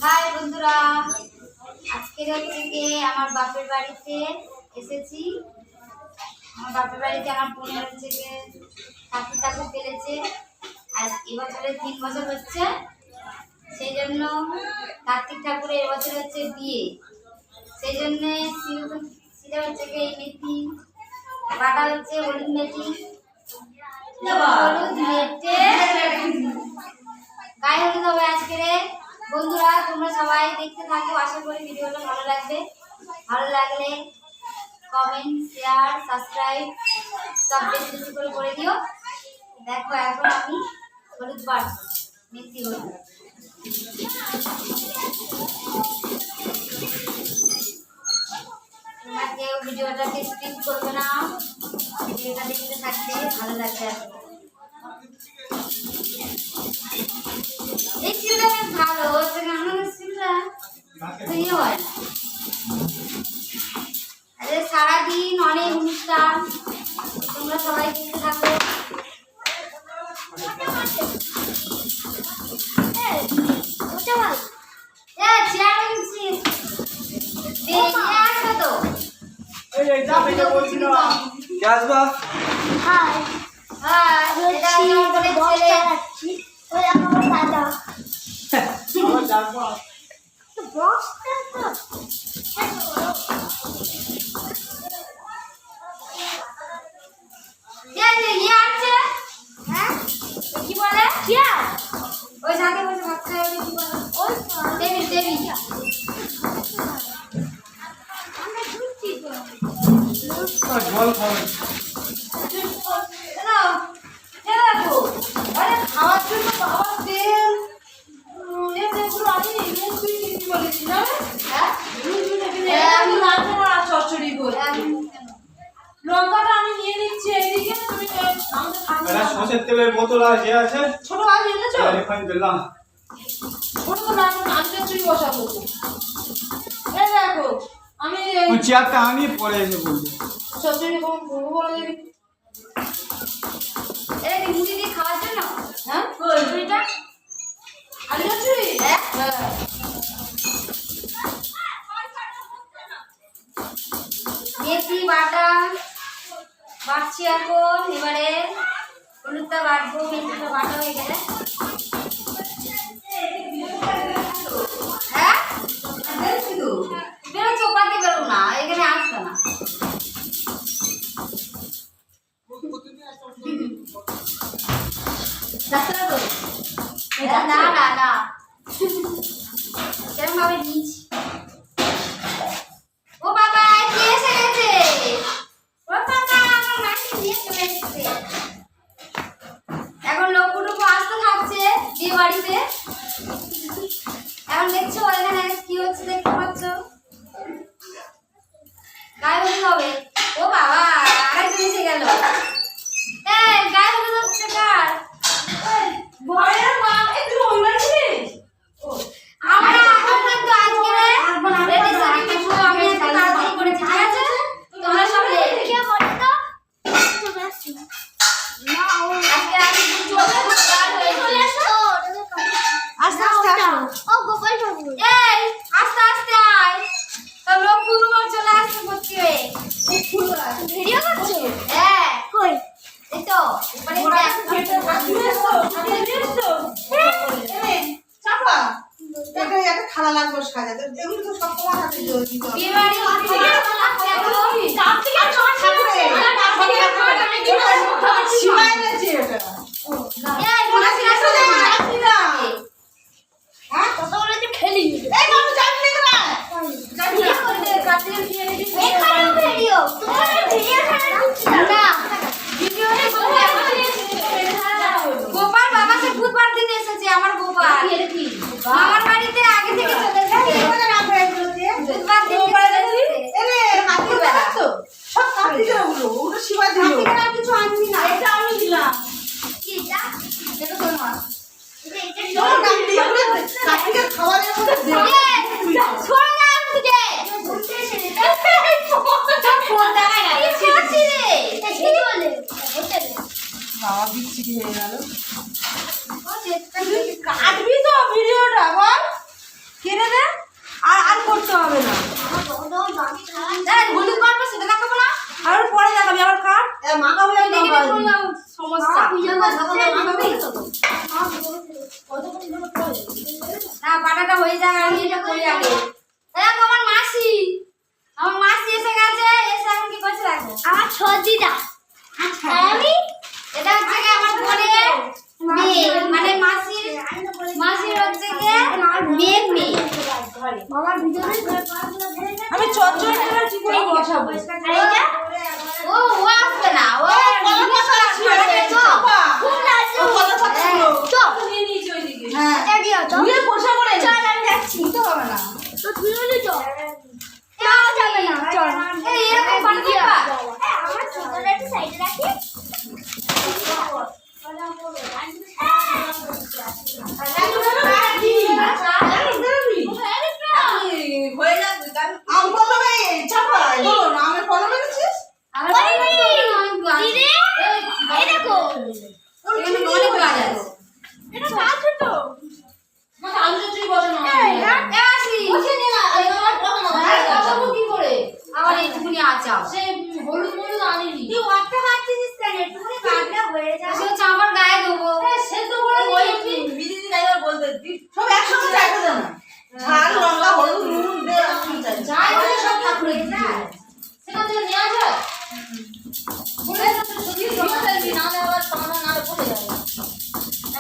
High বন্ধুরা, আজকে থেকে আমার বাপের বাড়িতে এসেছি। আমার বাপের বাড়িতে আমার বোনের থেকে ঠাকুর ফেলেছে। আজ এবছরে 3 বছর হচ্ছে, সেই জন্য কার্তিক ঠাকুরের এবছর হচ্ছে বিয়ে। সেই জন্য সেটা হচ্ছে এই মেথি বাটা হচ্ছে হলুদ মেথি, হলুদ মেটে গায়ে হলুদ হবে আজকে। বন্ধুরা তোমরা সবাই দেখতে থাকো, আশা করি ভিডিওটা ভালো লাগবে। ভালো লাগলে কমেন্ট, শেয়ার, সাবস্ক্রাইব সব বেশি বেশি করে দিও। দেখো এখন আমি হলুদ বাড়ছি, মেথি হলুদ। তোমরা কেউ ভিডিওটাকে স্কিপ করবে না, ভিডিওটা দেখতে থাকবে, ভালো লাগবে। এই সিলটা বেশ ভালো, সিলটা হয় না। সারাদিন অনেক অনুষ্ঠান, তোমরা সবাই দেখতে থাকো। জল খাওয়ার জন্য বাবা তেল চচ্চড়ি লঙ্কাটা আমি নিয়ে নিচ্ছি এইদিকে। তুমি সরষের তেলের বোতল আছে ছোট আজ এনেছো? রিফাইন দিলাম। ছোট তো না, আমি চচ্চড়ি বসাবো। এই দেখো আমি চেয়ারটা আনি পরে এসে বলছি চচ্চড়ি কখন করবো বলে দেখি। এটা কি মুড়ি দিয়ে খাওয়ার জন্য? হ্যাঁ চচ্চড়িটা আলু চচ্চড়ি। হ্যাঁ মেথি বাটা বাটছি এখন। এবারে হলুদটা বাটবো, মেথিটা বাটা হয়ে গেলে। হ্যাঁ বেরো, চোপাতে বেরো না, এখানে আসবে না। না না না সেরকম ভাবে নিচ্ছি। ও বাবা কে এসে গেছে? ও বাবা আমার মাকে নিয়ে চলে এসেছে। এখন লোকটুকু আসতে থাকছে বিয়ে বাড়িতে। এখন দেখছো এখানে কি হচ্ছে, দেখতে পাচ্ছ? গায়ে হলুদ হবে। ও বাবা আরেকজন এসে গেল। এই গায়ে হলুদ হচ্ছে কার? বয়ের মা একটু ওই বাড়ি আমরা এখন কিন্তু আজকে রেডি সেটি কিছু আমি একটু তাড়াতাড়ি করেছি, ঠিক আছে? তোমরা সব রেডি করো তো। না ও আজকে আমি কিছু চলে আসো। আস্তে আস্তে আসো। ও গোপাল বাবু এই আস্তে আস্তে আয়। তো লোক কুলুমা চলে আসছে করছে। ভিডিও করছো? হ্যাঁ কই এই তো উপরে চাপা একটা থালা লাগবে সাজাতে। এগুলো তো সব তোমার হাতে দিতে হবে। বিয়ে বাড়ি সীমায় নেছে এটা। এই বসে আসলে হ্যাঁ কত বলে যে খেলি এই বাবু জানলি না জানলি ভিডিও করতে কাটতে দিয়ে রেডি এই খারাপ ভিডিও তোমার ভিডিও ছাড়া না ভিডিও রে গোপাল বাবা সে বুধবার দিন এসেছে। আমার গোপাল আমার বাড়িতে আগে থেকে চলে এসেছে। বুধবার দিন এসেছে। এরে কাটি বেড়াচ্ছো সব কাটি দিল ওগুলো শিবা দিল। কাটি কিছু আনবি না, এটা আমি দিলাম। কি এটা এটা তোমার চলো কাটি আমরা কাটিকে খাবারের মধ্যে দে। ছোড়া না তুই ফোন দেখা গেল কি করছিস রে? কি বলে বাবা বিচ্ছিরি হয়ে গেল। ও যেটা কাটবি তো ভিডিওটা বল। কে না বাটাটা হয়ে যাক, আমি এটা করি আগে। দেখো আমার মাসি এসে গেছে, এসে এখন কি করছে দেখো। আমার ছদিদা আমি এটা হচ্ছে গিয়ে আমার বোনের মেয়ে, মানে মাসির হচ্ছে গিয়ে মেয়ের মেয়ে। বাবার ভিতরে আমি চচ্চড়ি করে কি করে বসাবো? আর এইটা ও আসবে না, ও খুব লাগছে চল নিয়ে নিয়েছি ওইদিকে। এটা দিও তো ধুয়ে পোষা করে চল আমি যাচ্ছি দিতে হবে না। তো তুই হলে চল যাও যাবে না চল এই এরকম বানাতে পারবা? আমার ছোটটা একটু সাইডে রাখি হয়ে যাবে। আম কলমে চাপাই বলো না, আমের কলমে এনেছিস? আমার ওই দিদি এই দেখো এখানে অনেক কাজ আছে। এটা কাজ তো মানে আলু চচ্চড়ি বসানো হবে। এই না এ আসি, বসে নে না এই আমার প্রথম হ্যাঁ, বসাবো কি করে? আবার এইটুকুনি আচাও। সে হলুদ মলুদ আনিনি। তুই ওয়াটটা খাচ্ছিস কেন একটুখানি কাটলে হয়ে যাবে সে হচ্ছে আমার গায়ে দেবো। সেদ্ধ করে ওই বিদিদি গাইবার বলতে সব একসঙ্গে চাইতে দেন না। ঝাল লঙ্কা হলুদ নুন দিয়ে একসঙ্গে চাই। যাই বলে সব ঠাকুরে দিয়ে সেখান থেকে নেওয়া যায়। বলে তো সত্যি জমা চাইবি, না হলে আবার সমাধান না হলে পড়ে যাবে।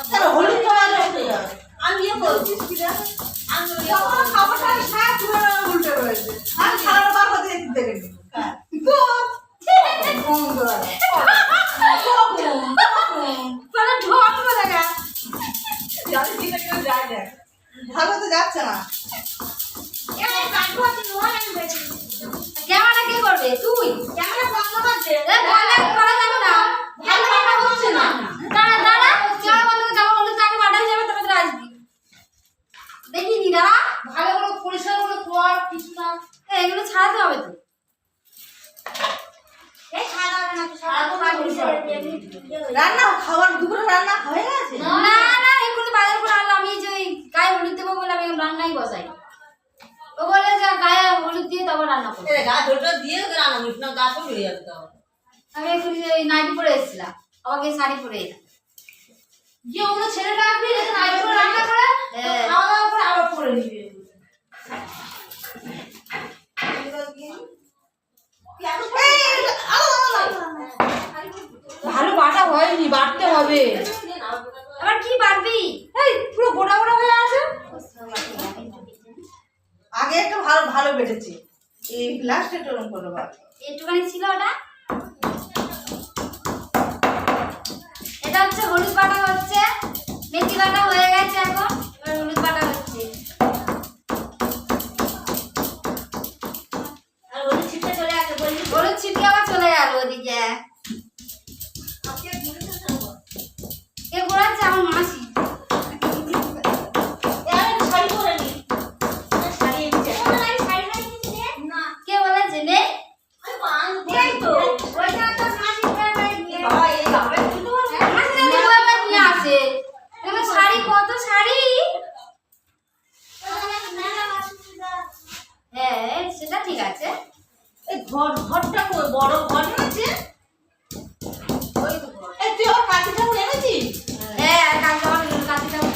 তাহলে হলুদ জমা উঠে যাবে। আমি ইয়ে করছিস কি রে? আমি যখন খাবারটা সাত ধরে উল্টে রয়েছে। আর খাবার বার হতে দিতে গেলি। হ্যাঁ। মানে ঢোক বলে গা। ভালো তো যাচ্ছে না। এই কাটবো তুই নোয়া আমি বেশি ক্যামেরা কে করবে? তুই। ক্যামেরা বন্ধ কর দে এ বলে করা যাবে না। ভালো রান্না হচ্ছে না। দাঁড়া দাঁড়া, ক্যামেরা বন্ধ করে যাবো, হলুদ আগে বাটা হয়ে যাবে, তারপর তোরা আসবি। দেখি নি দাঁড়া। ভালো করে পরিষ্কার করে কর কিছু না। এগুলো ছাড়াতে হবে তো। এই খাওয়া দাওয়া না তো সারাদিন সব পরিষ্কার কাজ করে। রান্না খাবার দুপুরে রান্না হয়ে গেছে? না না, এক্ষুনি বাজার করে আনলাম। আমি যে ওই গায়ে হলুদ দেবো বলে আমি রান্নাই বসাই। ও বলে যে গায়ে হলুদ দিয়ে তারপর রান্না করবো। গা ঝোলটা দিয়ে রান্না করিস না, গা সব হয়ে যাবে তো। আমি এক্ষুনি ওই নাইটি পরে এসেছিলাম, আমাকে শাড়ি পরে এলাম। গিয়ে ওগুলো ছেড়ে রাখবি, যাতে নাইট করে রান্না করে হ্যাঁ। খাওয়া দাওয়া করে আবার পরে নিবি। ভালো বাটা হয়নি, বাটতে হবে। আবার কি পারবি? এই পুরো গোটা গোটা হয়ে আছে। আগে একটা ভালো ভালো বেটেছে, এই লাস্টে টরম করে বাট। একটুখানি ছিল ওটা। এটা হচ্ছে হলুদ বাটা হচ্ছে, মেথি বাটা হয়ে গেছে, এখন এবার হলুদ বাটা হচ্ছে। আর ওই ছিটে চলে আসে বলবি হলুদ ছিটকে আবার চলে গেল ওদিকে। আজকে ঘুরে তো যাবো কে ঘোরাচ্ছে? আমার মাসি। আমি শাড়ি পরে নি শাড়ি এনেছে আমি শাড়ি নিয়েছি রে না কে বলেছে নে? আমি পান এই তো ওইটা তো মাসি পরে নিয়ে বাবা এই যাবে কিন্তু মাসি জানি ও আবার নিয়ে আসে। এগুলো শাড়ি, কত শাড়ি। হ্যাঁ সেটা ঠিক আছে। এই ঘরটা বড় ঘর আছে। ওই তো ঘর। এই তুই আমার কাছে ঠাকুর এনেছিস? হ্যাঁ কালকে আমার কাছে যাবো।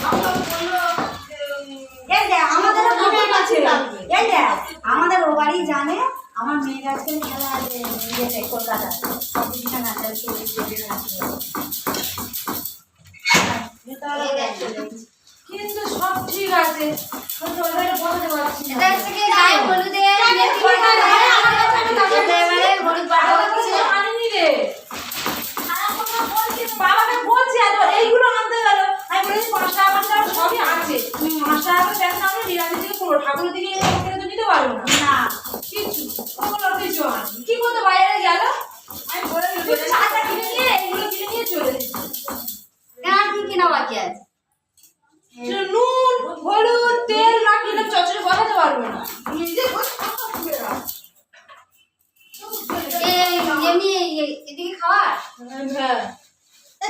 এই দেখ আমাদের আমার কাছে লাগবে। এই দেখ আমাদের ও বাড়ি জানে আমার মেয়ের আজকে খেলা আছে ইয়েতে কলকাতায় কম্পিটিশন আছে আজকে স্টেজে আছে এই দেখ চলে এসেছে। কিন্তু সব ঠিক আছে, কিন্তু ওইভাবে বলতে পারছি না। এটা হচ্ছে কি গায়ে হলুদে মেথি বাটা হয়ে তারপরে এবারে হলুদ বাটা হচ্ছে। আনিনি রে। বাবাকে বলছি আর এইগুলো আনতে গেল, আমি বলেছি 5 টাকা 5 টাকা সবই আছে, 5 টাকা করে দেন না, আমরা নিরামিষ থেকে পুরো ঠাকুরের দিকে এনে ওখানে তো নিতে পারবো না। না কিছু ওগুলো কিছু আনি কি করতে বাইরে গেল, আমি বলে দিলাম চাটা কিনে নিয়ে এইগুলো কিনে নিয়ে চলে এসেছি। আর কি কিনা বাকি আছে? নুন হলুদ তেল না কিনে চচড়ে বসাতে পারবো না। নিজে এমনি এদিকে খাওয়ার হ্যাঁ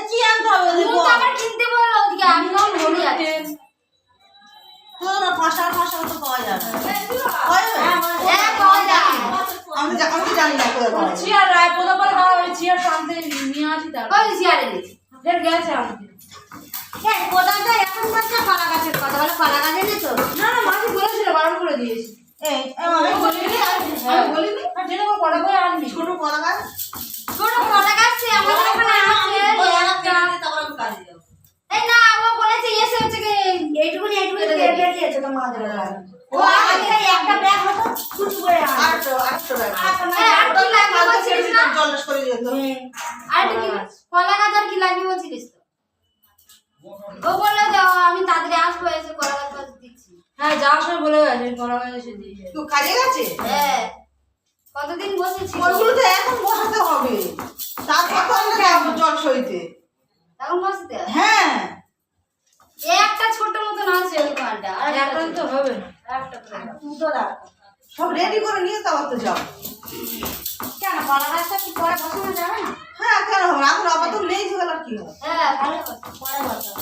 কি আনতে হবে নুন তো আবার কিনতে বললো ওদিকে, আমি কোন বলি আছে। তোর 5 টাকা 5 টাকা তো পাওয়া যাবে। হ্যাঁ পাওয়া যায়। আমি জানি না কোথায় পাওয়া যায়। চিয়ার রায় কোথা করে দাও, ওই চিয়ার টানতে নিয়ে আসি তার। ওই চেয়ারে দিয়েছি। ফের গেছে আনতে। কোথাটা এখন বলছে কলা গাছের কথা, বলে কলা গাছ এনে তো। না না মাঝে বলেছিল বারণ করে দিয়েছি। আমি বলিনি আমি বলিনি আর জেনে কড়া করে আনবি ছোট কলা গাছ ছোট কলা গাছ আমাদের এখানে আছে তারপর আমি কাজে যাবো। এই না ও বলেছে এসে হচ্ছে কি এইটুকুনি বেরিয়েছে তোমাদের গাছ। ও আগে একটা ব্যাগ হতো ছুটু করে আন। আটশো টাকা আর কি লাগবে বলছিলিস না? জলস করে যেত। আর কি কলা গাছ আর কি লাগবে বলছিলিস তো? ও বললো যে আমি তাড়াতাড়ি আসবো এসে কলা গাছ দিচ্ছি। হ্যাঁ যাওয়ার সময় বলে গেছে কলা গাছ এসে দিয়ে যায়। তুই কাজে গেছে হ্যাঁ কতদিন বসেছি ওইগুলো তো এখন বসাতে হবে তারপর তো আমি যাবো জল সইতে এখন বসতে হবে। হ্যাঁ এই একটা ছোট মতন আছে ওই দোকানটা আর এখন একটা তো হবে না। একটা করে দাও। দুটো রাখ সব রেডি করে নিয়ে তারপর তো যাও কেন কলা গাছটা কি পরে বসানো যাবে না? হ্যাঁ কেন হবে না? এখন আপাতত নেই যে গেল কি হবে হ্যাঁ ভালো কথা পরে বসাবো।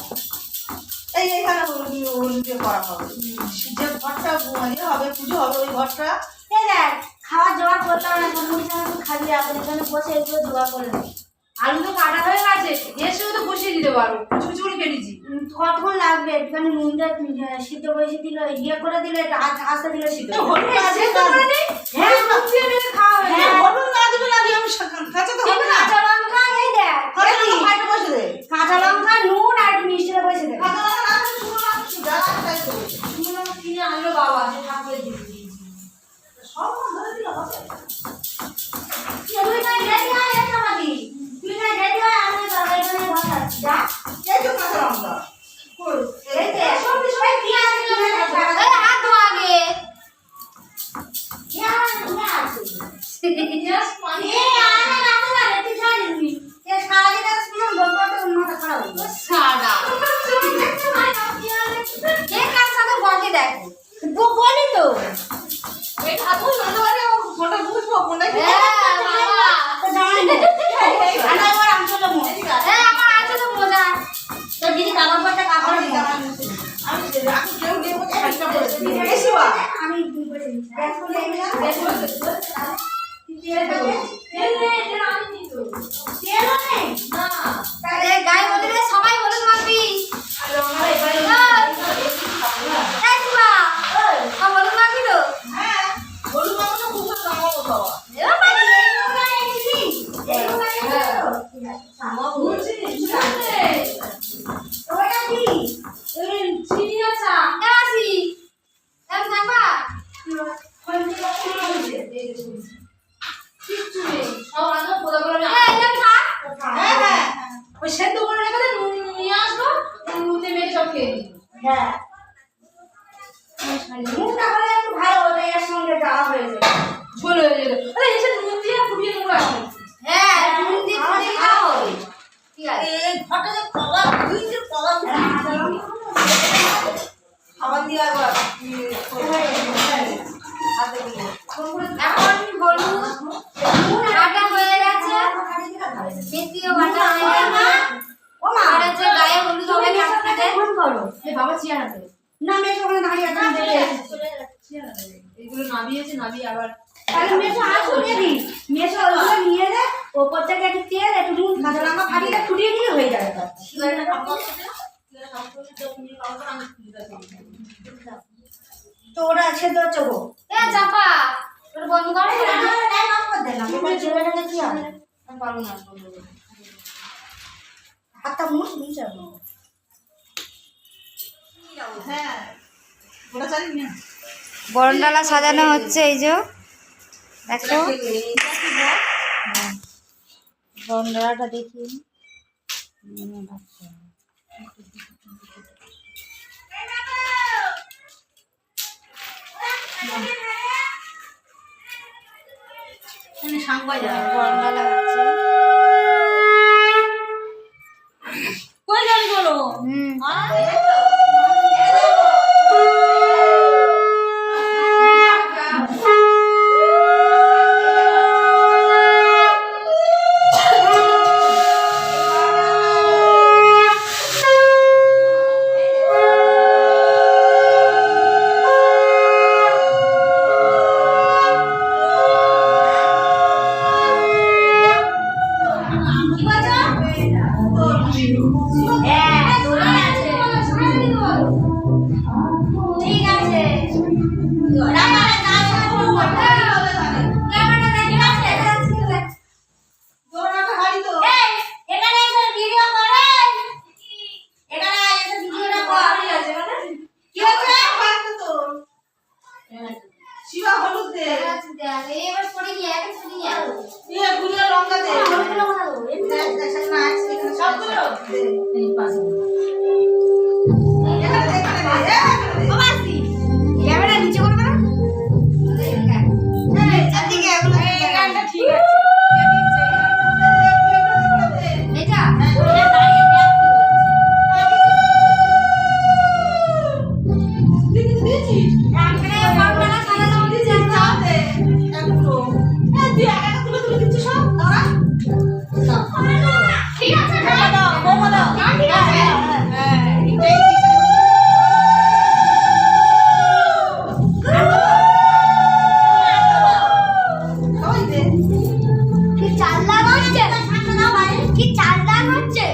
এই এখানে হলুদ দিয়ে করা হবে যে ঘরটা ইয়ে হবে পুজো হবে ওই ঘরটা এই দেখ খাওয়ার জোগাড় করতে হবে না, মুড়ি চানা খাবি এখন এখানে বসে এগুলো জোগাড় করে নেবে। আলু তো কাটা হয়ে গেছে এসেও তো বসিয়ে দিতে পারো কুচি কুচি করে কেটেছি। কতক্ষণ লাগবে? একটুখানি নুন দিয়ে সিদ্ধ বসে দিল, ইয়ে করে দিলে আস্তে দিলে সিদ্ধ এই হলুদ না দিয়ে সেদ্ধ করে দিই হ্যাঁ নুন দিয়ে মেরে খাওয়া হয়ে হ্যাঁ যাবে। হলুদ না দিবে না দিয়ে আমি কাঁচা তো হবে না কাঁচা লঙ্কা এই দেখ, তাহলে তো ফাইটে বসে দে কাঁচা লঙ্কা নুন আর একটু মিষ্টি দিয়ে বসে দে। কাঁচা লঙ্কা না দিলে শুকনো লঙ্কা যা তাই দেবে শুকনো লঙ্কা কিনে আনলো বাবা সে ঠাকুরের দিয়ে দিয়েছি। সব ধরে দিলে হবে তুই না রেডি হয় এটা মাদি, তুই না রেডি হয় আমি তরকারি করে বসাচ্ছি যা। এই তো কাঁচা লঙ্কা এই যে সব কিছু কি আছে না এই হাত ধো আগে সারা কে কার সাথে বকে দেখো বলি তো এই ঠাকুর নন্দ বাড়ি ফোনটা বুঝবো ফোনটা কি হ্যাঁ বাবা আমার আছে তো মজা। তো দিদি কাপড় পরতে কাপড় আমি রাখু কেউ দিয়ে বলতে হাইটা পড়েছে বেশি বা আমি দুই করে দিচ্ছি। গ্যাস করে এই না আরে গায়ে বলে রে সবাই হলুদ মাখবি এই শিবা সব হলুদ মাখবি তো হ্যাঁ হলুদ মাখা খুব দাম বাবা এ বাবা চিনি আছা এ আসি এম থাকবা কিচ্ছু নেই সব আগে পোদা করে এই এম থাক হ্যাঁ হ্যাঁ ওই সেদ্ধ করে রেখে দে নুন নিয়ে আসবো নুন দিয়ে মেরে সব খেয়ে নিবো। হ্যাঁ মুখটা হলে একটু ভালো হতো, এর সঙ্গে যাওয়া হয়েছে। ঝোল হয়ে যেত আরে এসে নুন দিয়ে ফুটিয়ে নেবো এখন। হ্যাঁ নুন দিয়ে ফুটিয়ে খাও ঠিক আছে এই ঘরটা যে কলা দুই যে কলা খাবার দিয়ে আর হাতে দিয়ে এখন হলুদ বাটা হয়ে গেছে মেথিও বাটা হয়ে গেছে ও মা আর হচ্ছে গায়ে হলুদ হবে কাটতে ফোন করো এই বাবা চেয়ার হাতে না, মেশো ওখানে দাঁড়িয়ে আছে, আমি দেখে আসছি। চেয়ার হাতে এগুলো নামিয়েছে নামিয়ে আবার তাহলে মেশো আসো দিদি, মেশো ওগুলো নিয়ে নে, ওপর থেকে একটু তেল একটু নুন কাঁচা লঙ্কা ফাটিয়ে ফুটিয়ে দিলে হয়ে যাবে তার। তো ওটা সেদ্ধ হচ্ছে গো। এ চাপা তোর বন্ধ কর ছেলেটাকে কি হবে? আমি পারবো না বন্ধ করতে। হাতটা মুখ নিচে হ্যাঁ ওটা জানি না বরণডালা সাজানো হচ্ছে এই যে দেখো বরণডালাটা দেখি বরণডালা হচ্ছে কই যাবি বলো দেখ এবার পড়ে গিয়ে একে ছুটি নিয়ে আসো। দিয়ে গুলিয়ে লঙ্কা দে হলুদগুলো কোথায় দেবো? এমনি দেখ দেখ না আছে এখানে সবগুলো? দে। এই পাশে। এখানে দে, এখানে দে, এখানে দে। ক্যামেরা নিচে করবে না এদিকে এগুলো এই গানটা ঠিক আছে এটা এটা দাঁড়িয়ে দেখ কি হচ্ছে। তুই কিছু দিয়েছিস রাখলে পাউডার সাদা দাও দিতে চাপ দে একটু তুই একা একা তুলে তুলে দিচ্ছিস সব দাঁড়া ঠিক আছে না? দাও বৌমা দাও না, ঠিক আছে। হ্যাঁ এটাই ঠিক আছে ওই দে কি চাল দাগ হচ্ছে কি চাল দাগ হচ্ছে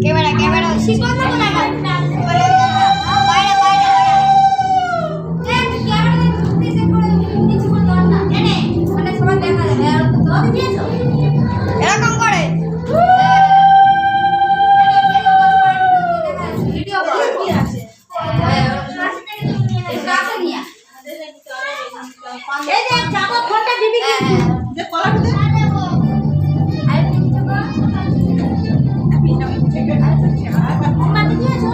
ক্যামেরা ক্যামেরা শিখবন্ধ করে বাইরে বাইরে বাইরে এরকম করে কি আছে এই যে জামা ফোনটা দিবি কি? যে কলাটা দে মাটি দিয়েছো?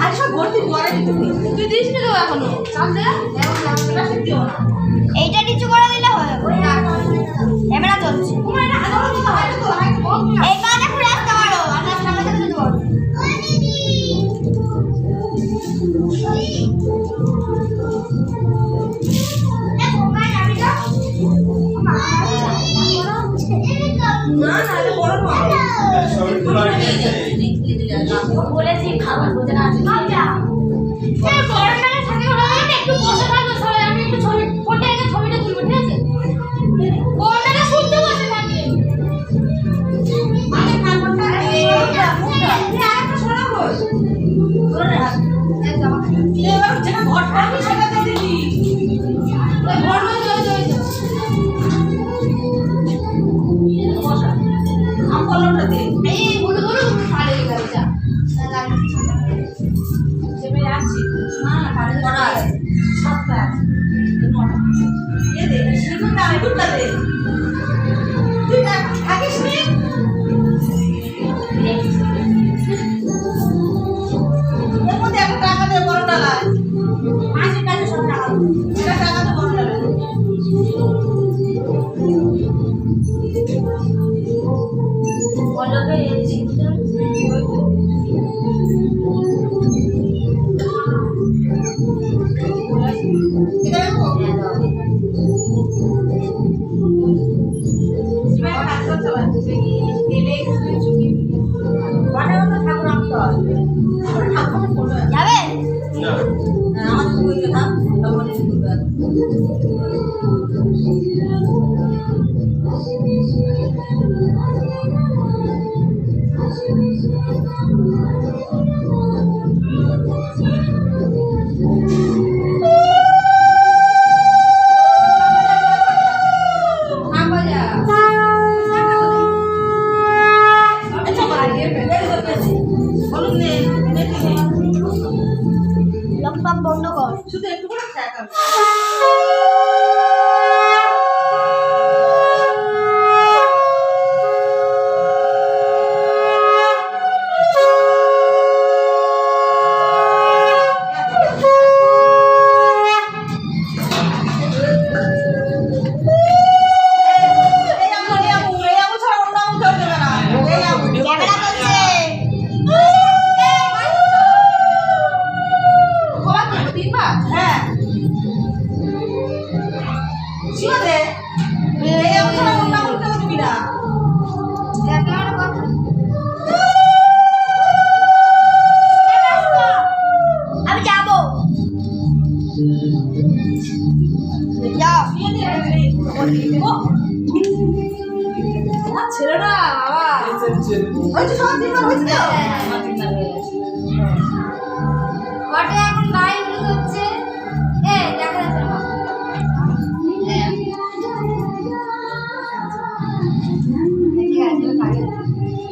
আর সব ভর্তি করে দিতে তুই দিস নি তো এখনো চাল দে দিও না এইটা নিচু করে দিলে হয় ক্যামেরা চলছে এই কানে পুরো আসতে পারো আপনার সামনে থেকে দিতে পারো না না এটা বড় নয় সবাই তো বাড়ি গেছে। বলেছি খাবার বোঝে না আসলে। এই গরমকালে থাকে ওরা বলে একটু বসে থাকো সবাই, আমি একটু ছবি ফোনটা এনে ছবিটা তুলবো, ঠিক আছে? গরমকালে শুনতে বসে থাকে। এবার যেটা ঘরটা আমি সেটা দিয়ে দিবি আম কলমটা দে চেপে যাচ্ছি না না কারে করা আছে সবটা আছে এ দে সিঁদুরটা সিঁদুরটা দে তুই থাকিস নি এর মধ্যে একটা টাকা দে বড় ডালায় মাসের কাছে সব টাকা দেবো। এটা টাকা দে বড় ডালায় বলবে এই জিনিসটা এটা রাখো এবার কাজ করতে পারছিস তেলে একটু চুকি মানে তো ঠাকুর আনতে হবে ঠাকুর করবে যাবে না আমাদের বইতে থাক তখন এসে করবে লকডাউন বন্ধ কর শুধু একটু করে ঠেকা ক্যামেরা চলছে হ্যাঁ শিও দে এই আঙুল ছাড়া অন্য আঙুল কেউ দিবি না আমি যাবো যাও শিয়ে দে ছেলেটা বাবা এই যে ওই তো সব দিন হয়েছে তো আমার চিন্তা হয়ে গেছে।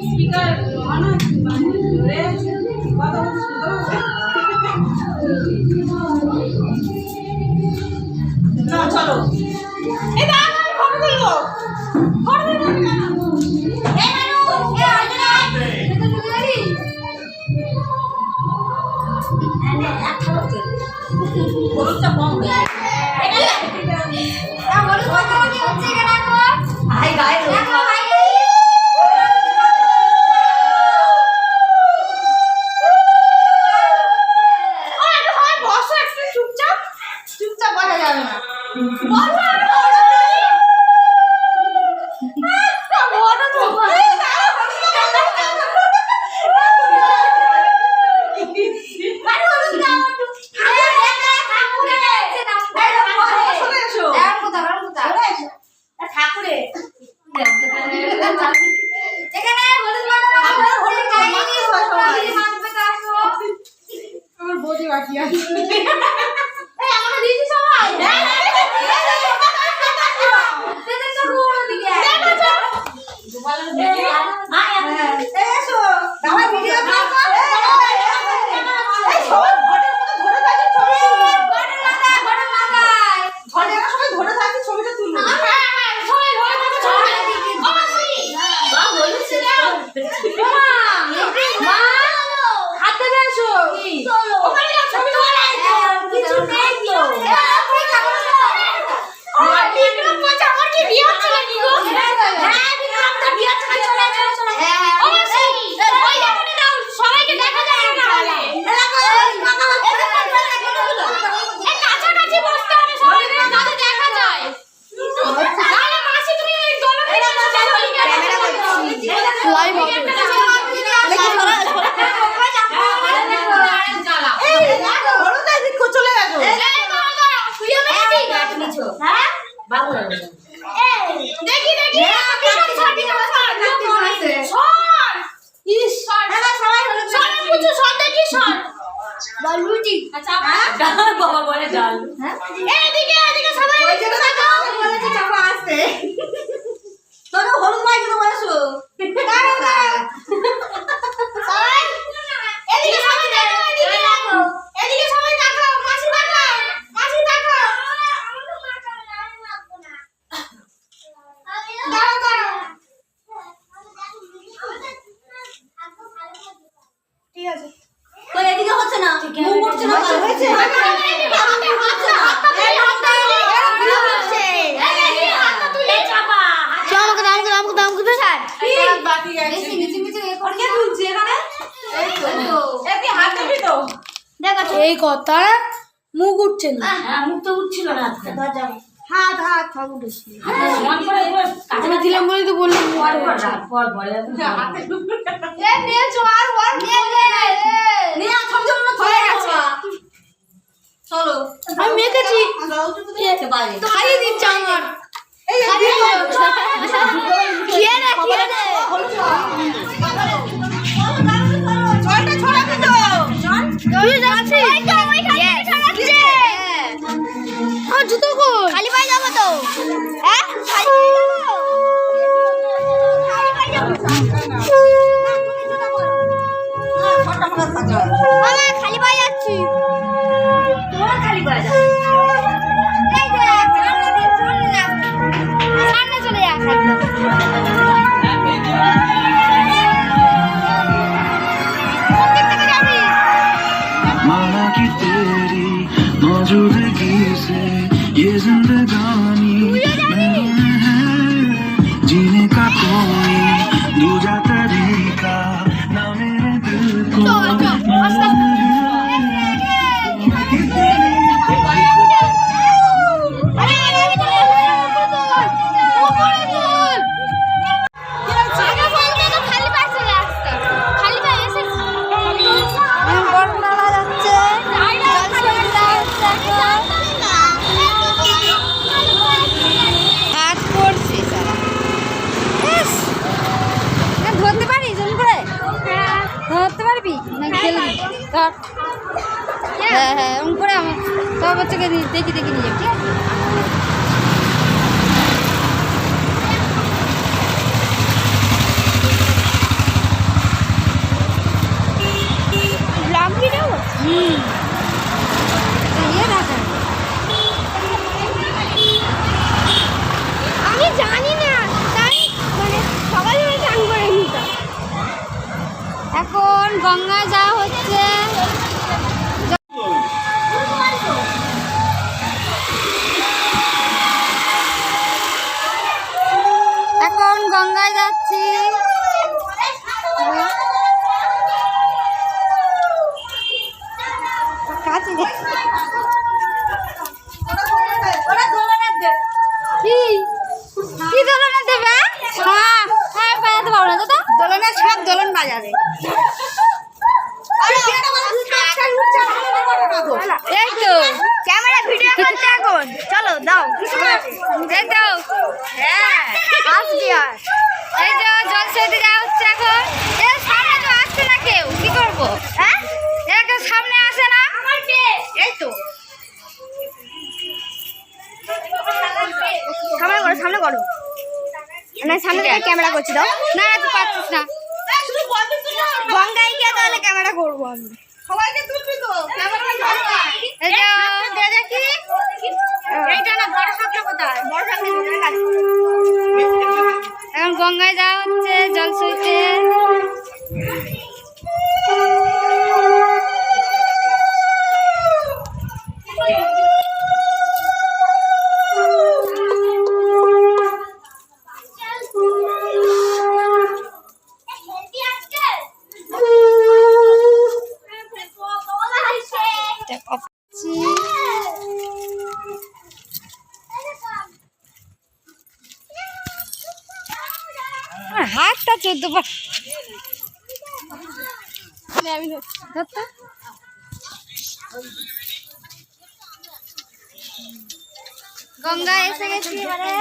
স্পিকার অন আছে মানে জোরে কথা বলতে শুনতে না চলো এই দাঁড়া আমি ফটো তুলবো এই মানু এ আজনা এটা তুই জানি হলুদটা কম হয়ে না বলো কত কি হচ্ছে কেন দেখো আই গায়ে দেখো ভাই বসো একটু চুপচাপ চুপচাপ বসা যাবে না ঠাকুরে এখানে হলুদ মাখা হলুদ গায়ে মাখবে তো আসো আমার বৌদি বাকি আছে এই আমাকে দিয়েছি সবাই তেদের তো রুড়ো দিকে এসো আমার ভিডিও কল কর এই সবাই ঘটের মতো ধরে থাকে ছবি বড় লাগা ঘরে আমরা সবাই ধরে থাকি ছবিটা তুলবো সবাই ধরে থাকে ছবি বা বলেছে মা হাতে বেশো ওখানে ছবি তোলা কিছু নেই তো আপনি খাবেন না বিক্রম বলছে আমার কি বিয়ে হচ্ছে নাকি গো হ্যাঁ বিক্রম তো বিয়ে হচ্ছে চলে চলে অবশ্যই ওই দেখুন না সবাইকে দেখা যায় না হলে এই কাছাকাছি বসতে হবে সবাইকে যাতে দেখা যায় তাহলে মাসি তুমি দোলন থেকে ক্যামেরা করছি লাইভ হবে চলে গেছো দেখি দেখি বাবা বলে ডাল তোরা হলুদ মাই দিতে বলেছো তো এদিকে হচ্ছে না মুখ উঠছে না হয়েছে বাকি আছে কে তুলছে এখানে এতে হাত দিবি তো এই কথা মুখ উঠছে না মুখ তো উঠছিল না হাত হাত সব উঠেছে আমি দিলাম বলে তো বললাম চলো আমি মেখেছি খাইয়ে দিচ্ছে আমার খেয়ে না তুই যাচ্ছিস আমার জুতো কই খালি পায়ে যাবো তো হ্যাঁ খালি পায়ে যাবো আমার খালি পায়ে যাচ্ছি তোমার খালি পায়ে যাবে এই দেখ সামনে চলে যা माना कि तेरी मौजूदगी से ये जिंदगानी महरूम है जीने का कोई दूजा तरीका ना मेरे दिल को मालूम ধরতে পারি জন করে ধরতে পারবি না খেলবি ধর হ্যাঁ হ্যাঁ এরকম করে আমার সব বাচ্চাকে দেখি দেখি নিয়ে যাবি ঠিক আছে গঙ্গায় যাওয়া হচ্ছে। এখন গঙ্গায় যাচ্ছি। কাছে কি দোলনে দেবে? হ্যাঁ হ্যাঁ বাজাতে পারবো না দাদা। দোলনের সব দোলন বাজাবে। এই তো ক্যামেরা ভিডিও করতে এখন চলো দাও। এই তো হ্যাঁ আসবি আর এই তো জল সইতে যাওয়া হচ্ছে এখন। এর সামনে তো আসছে না কেউ, কি করবো? হ্যাঁ এর কেউ সামনে আসে না। এই তো সামনে করো সামনে করো না সামনে থেকে ক্যামেরা করছি দাও। না না তুই পাচ্ছিস না। গঙ্গায় গিয়ে তাহলে ক্যামেরা করবো আমি। সবাইকে তুলবি তো এই যে দেখি এইটা না বড় সাপটা কোথায়? বড় সাপটা কোথায় কাজ? এখন গঙ্গায় যাওয়া হচ্ছে জল সইতে। আমার হাতটা 14 বার আমি ধরতে। গঙ্গায় এসে গেছি এবারে।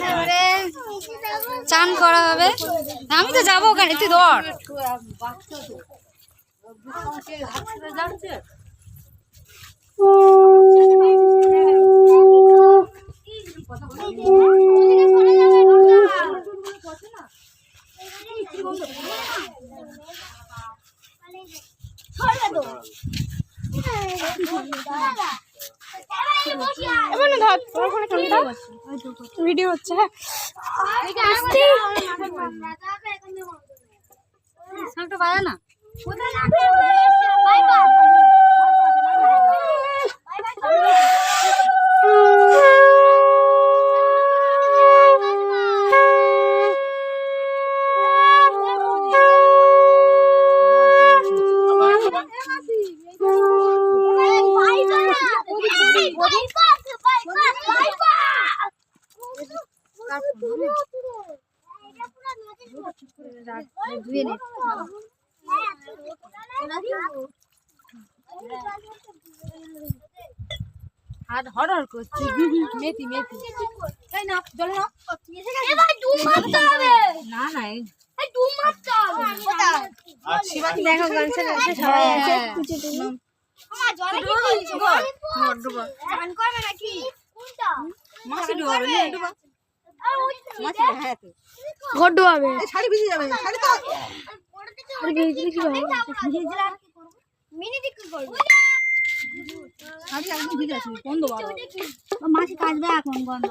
এবারে চান করা হবে। আমি তো যাবো ওখানে, তুই ধর। ভিডিও হচ্ছে। সামটা বাজা না। ধুয়ে নে। হাত হড়হড় করছে। মেথি মেথি এই না জলে না। এবার ডুব মারতে হবে। না না এই ডুব মারতে হবে। শিবাকি দেখো গানছে সবাই আছে। আমার জলে কি করছো? চান করবে নাকি? কোনটা? মাছি ডুবাবে না ডুবা আর ওই মাছি হ্যাঁ তো ঘর ডুবাবে। এই শাড়ি ভিজে যাবে শাড়ি তো মিনিটে কি করবে? শাড়ি একদম ভিজে আছে কোন দেবো মাছি কাটবে এখন গন্ধ।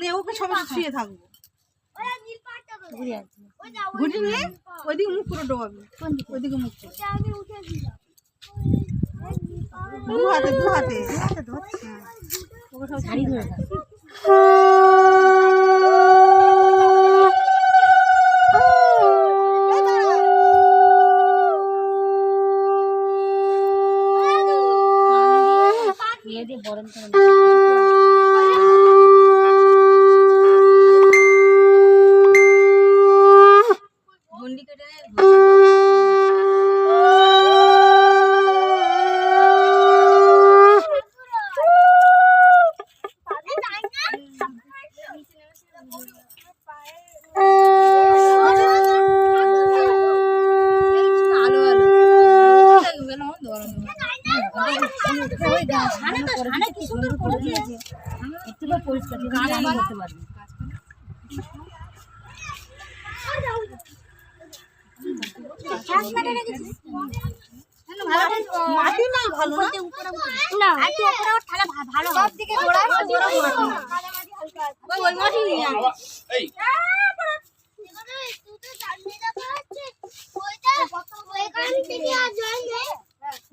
নে ওকে সবাই শুয়ে থাকবো ওরা নীল পাটটা ঘুরে আসবে। ওই যাও ঘুরি নিয়ে ওইদিকে মুখ করে ডোবাবে ওইদিকে মুখ করে আমি উঠে দিলাম। দু হাতে ধরছে ওকে সব শাড়ি ধরে থাকে। গরম করে গন্ডি কেটে কি সুন্দর করে দিয়েছে। একটু পরিষ্কার করতে পারবি। মাটি না ভালো না না একটু উপরে ওঠ, তাহলে ভালো হবে। সব দিকে ঘোরা ওই মাটি নিয়ে আয়। এই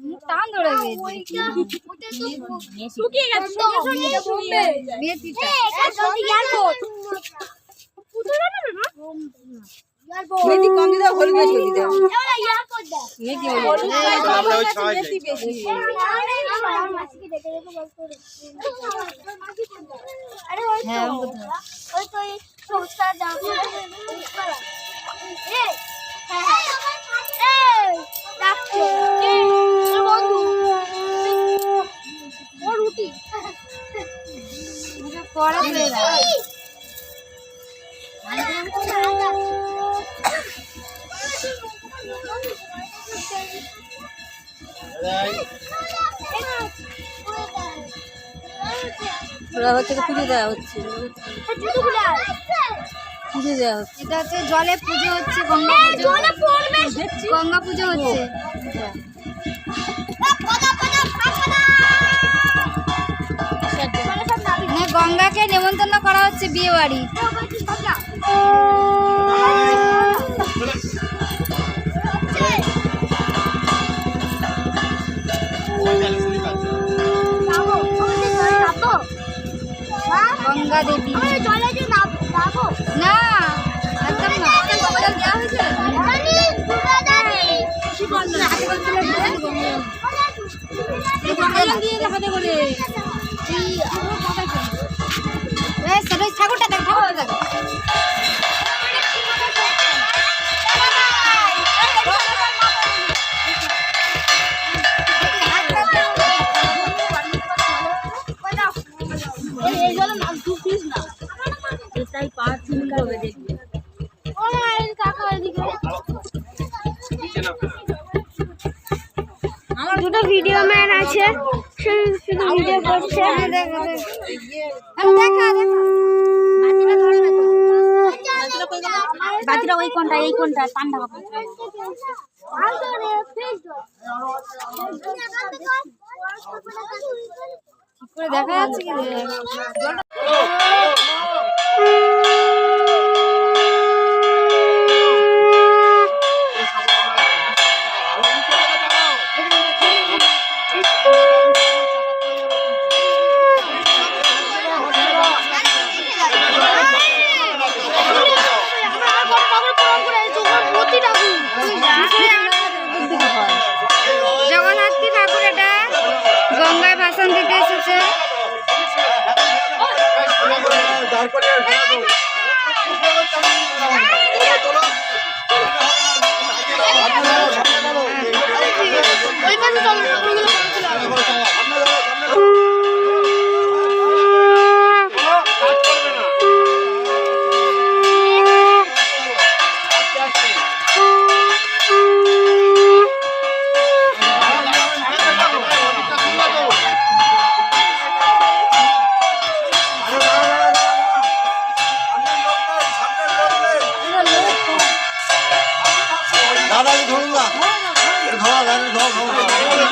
মুখ টান ধরে গেছে শুকিয়ে গেছে সঙ্গে সঙ্গে শুকিয়ে মেথিটা মেথি কম দিতে হলুদ বেশি দিতে আমরা ওই ছয় যাই। হ্যাঁ পড়া করে দাও ওরা হচ্ছে পুজো দেওয়া হচ্ছে পুজো দেওয়া হচ্ছে এটা হচ্ছে জলে পুজো হচ্ছে গঙ্গা পুজো গঙ্গা পুজো হচ্ছে মানে গঙ্গাকে নেমন্তন্ন করা হচ্ছে বিয়ে বাড়ি গঙ্গা দেবী না একদম না জল দেওয়া হয়েছে ঠাকুরটা দেখ ঠাকুরটা দেখ দুটো ভিডিও ম্যান আছে শুধু ভিডিও করছে বাকিরা ওই কোনটা এই কোনটা পান্ডা করে দেখা যাচ্ছে কি জগন্নাথী ঠাকুর এটা গঙ্গায় ভাষণ দিতে এসেছে দাদা ধরুন না ধরা ধরা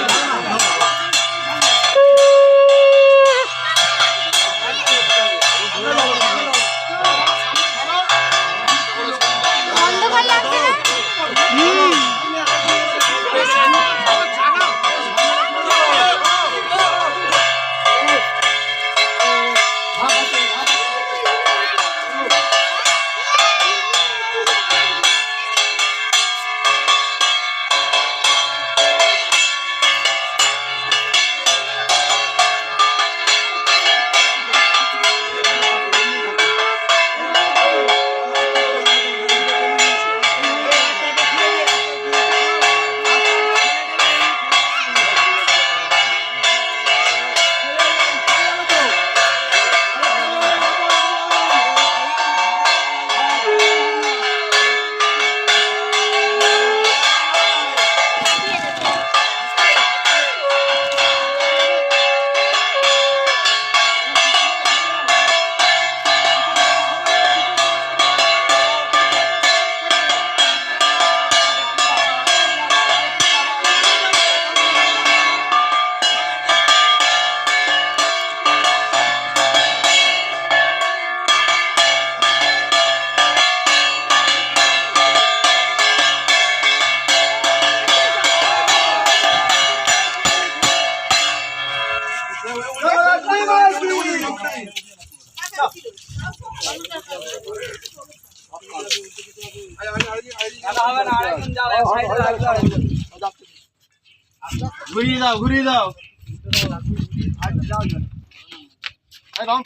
ঘুরিয়ে দাও ঘুরিয়ে দাও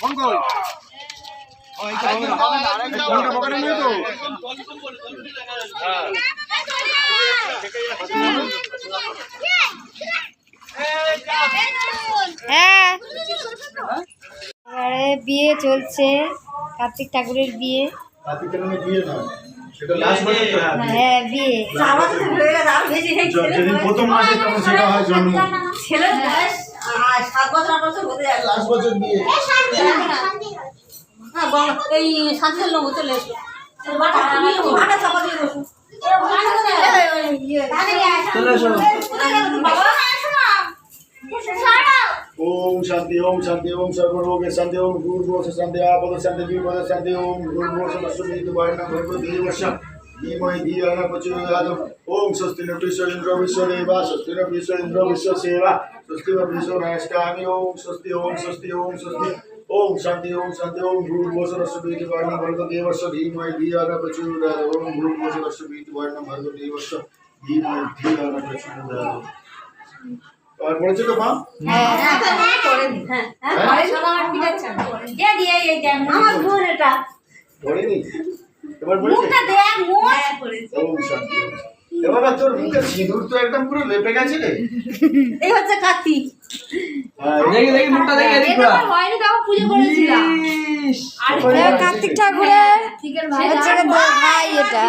ফোন কর ফোনটা পকেটে নিয়ে তো হ্যাঁ এবারে বিয়ে চলছে, কার্তিক ঠাকুরের বিয়ে। হ্যাঁ বিয়ে যেদিন প্রথম মাসে তখন সেটা হয় জন্ম। ছেলের বয়স 7 বছর 8 বছর হতে যায়। লাস্ট বছর বিয়ে। এই শান্তির লোক চলে এসো। বাটা চাপা দিয়ে বসো। চলে এসো ओम शांति ओम शांति ओम सर्वरोगे शांति ओम भूर्भुवः शांति आपद शांति विपद शांति ओम भूर्भुवः स्वस्ति वायुना भर्गो देवस्य धीमहि धिया न प्रचोदयात् ओम स्वस्ति न विश्व इंद्र विश्व देवा स्वस्ति न विश्व इंद्र विश्व सेवा स्वस्ति न विश्व नष्टामि ओम स्वस्ति ओम स्वस्ति ओम स्वस्ति ओम शांति ओम भूर्भुवः स्वस्ति वायुना भर्गो देवस्य धीमहि धिया न प्रचोदयात् ओम भूर्भुवः स्वस्ति वायुना भर्गो देवस्य धीमहि धिया न प्रचोदयात्। और बोलছে তো মা আমার বোন এটা পড়েনি এবার বলেছে ওম শান্তি এবার তোর মুখে সিঁদুর তো একদম পুরো লেপে গেছে রে। এই হচ্ছে কার্তিক। দেখি দেখি মুখটা দেখি এদিক ঘোরা হয়নি তো পুজো করেছিলাম কার্তিক ঠাকুরের হচ্ছে ভাই এটা।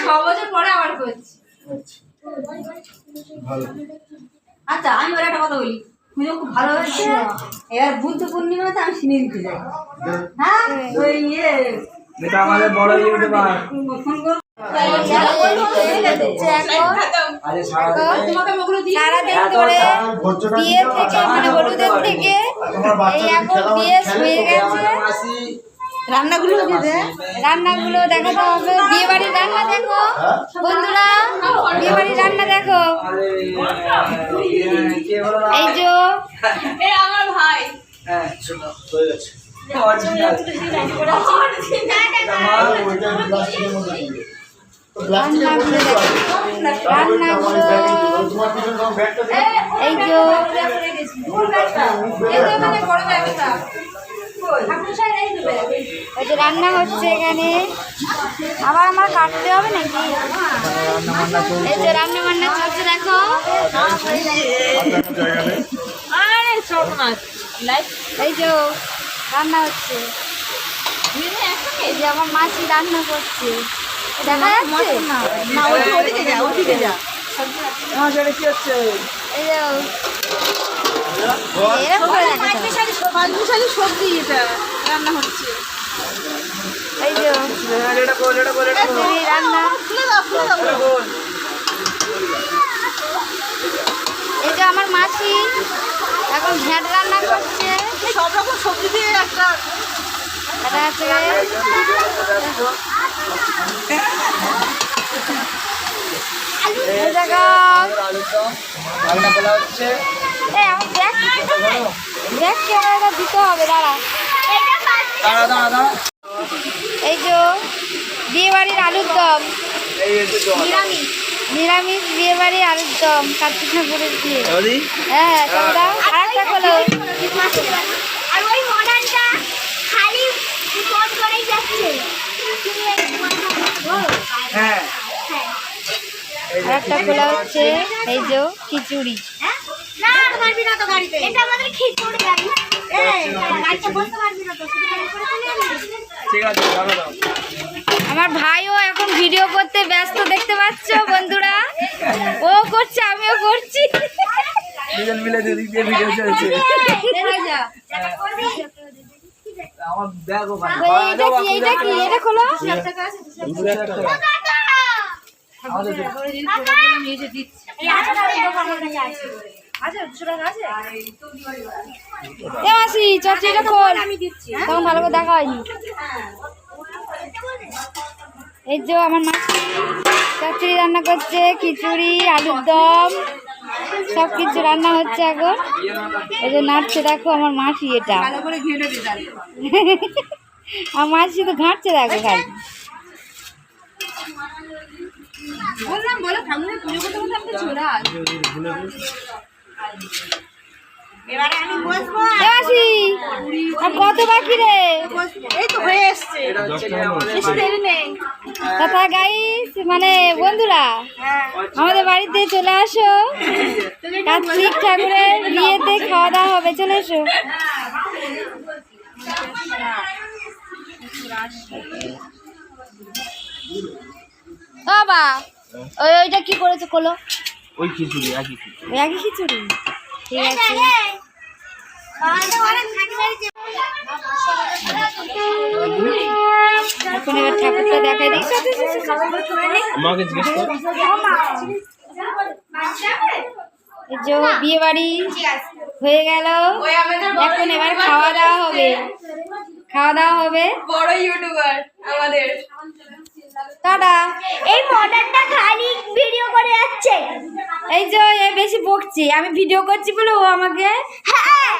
6 বছর পরে আবার করছি। ভালো আচ্ছা আমি ওর একটা কথা বলি, পুজো খুব ভালো হচ্ছে। এবার বুদ্ধ পূর্ণিমাতে আমি সিনে দিতে যাই। হ্যাঁ ওই এটা আমাদের বড় ইউটিউবার ফোন করো। সারাদিন ধরে বিয়ে থেকে মানে হলুদের থেকে এই এখন বিয়ে হয়ে গেছে। রান্নাগুলো দেখাতে হবে। বিয়ে বাড়ির রান্না দেখো বন্ধুরা, বিয়ে বাড়ির রান্না দেখো। এই যে আমার ভাই হয়ে গেছে ওইটা প্লাস্টিকের মধ্যে দিয়ে তো প্লাস্টিকের মধ্যে রান্নাগুলো তোমার পিছনে সব ব্যাগটা দে এই যে ওই যে রান্না হচ্ছে এখানে। আবার আমার কাটতে হবে নাকি? এই যে রান্না বান্না চলছে দেখো। এই যে রান্না হচ্ছে, এই যে আমার মাসি রান্না করছে, দেখা যাচ্ছে না ওদিকে যা কি হচ্ছে এই যে এরকম করে দেখাতে হবে। সবজি এটা রান্না হচ্ছে। এই যে এটা বল খিচুড়ি রান্না। এই যে আমার মাসি এখন ভেট রান্না করছে। সব রকম সবজি দিয়ে একটা এটা হচ্ছে এই জায়গা রান্না করা হচ্ছে এই আমার ব্যাগ ক্যামেরাটা দিতে হবে, দাঁড়া। দাঁড়া এই যে বিয়ে বাড়ির আলুর দম, এই নিরামিষ বিয়ে বাড়ির আলুর দম, কার্তিক ঠাকুরের বিয়ে। বৌদি হ্যাঁ তোমরা আরেকটা খোলো। আর ওই মডার্নটা খালি ফোন করেই যাচ্ছে। হ্যাঁ আরেকটা খোলা হচ্ছে। এই যে খিচুড়ি। না পারবি না তো গাড়িতে, এটা আমাদের খিচুড়ি গাড়ি। এই গাড়িতে বসতে পারবি না তো, শুধু গাড়ি করে চলে যাবি। ঠিক আছে ভালো দাও আমার ভাইও এখন ভিডিও করতে ব্যস্ত, দেখতে পাচ্ছ বন্ধুরা। ও করছে আমিও করছি। দুজন মিলে দুদিক দিয়ে ভিডিও চলছে আমার ব্যাগ ওখানে এইটা কি এটা খোলো। আমাদের এই আটা দোকানের কাছে আছে। এ মাসি চটচড়িটা খোল, তখন ভালো করে দেখা হয়নি। এই যে আমার মাসি চটচড়ি রান্না করছে, খিচুড়ি আলুর দম সব কিছু রান্না হচ্ছে এখন। এই যে নাড়ছে দেখো আমার মাসি, এটা আমার মাসি তো ঘাঁটছে দেখো খালি। বললাম বলো ঠাকুরের পুজো করতে করতে আমি চলে আসবো। এবারে আমি বসবো। আসি আর কত বাকি রে? এই তো হয়ে এসছে, বেশি দেরি নেই। কথা গাইস মানে বন্ধুরা আমাদের বাড়িতে চলে আসো, কার্তিক ঠাকুরের বিয়েতে খাওয়া দাওয়া হবে, চলে এসো। বাবা ওইটা কি করেছে কলো? ওই খিচুড়ি একই খিচুড়ি। ওই একই খিচুড়ি, ঠিক আছে। এখন এবার ঠাকুরটা দেখাই দিই। আমাকে জিজ্ঞেস কর। এই যে বিয়ে বাড়ি হয়ে গেল, এখন এবার খাওয়া দাওয়া হবে, খাওয়া দাওয়া হবে। বড় ইউটিউবার আমাদের টাটা। এই মডার্নটা খালি ভিডিও করে যাচ্ছে। এই যে এ বেশি বকছি, আমি ভিডিও করছি বলে ও আমাকে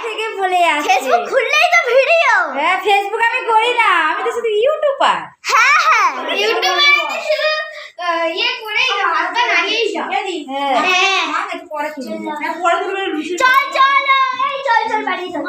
থেকে বলে আসছে। ফেসবুক খুললেই তো ভিডিও। হ্যাঁ ফেসবুক আমি করি না, আমি তো শুধু ইউটিউবার। হ্যাঁ হ্যাঁ ইউটিউবে শুধু ইয়ে করেই তো হাতটা নাড়িয়েই সব। হ্যাঁ হ্যাঁ পরে তুলবে। চল চল এই চল চল বাড়ি চল।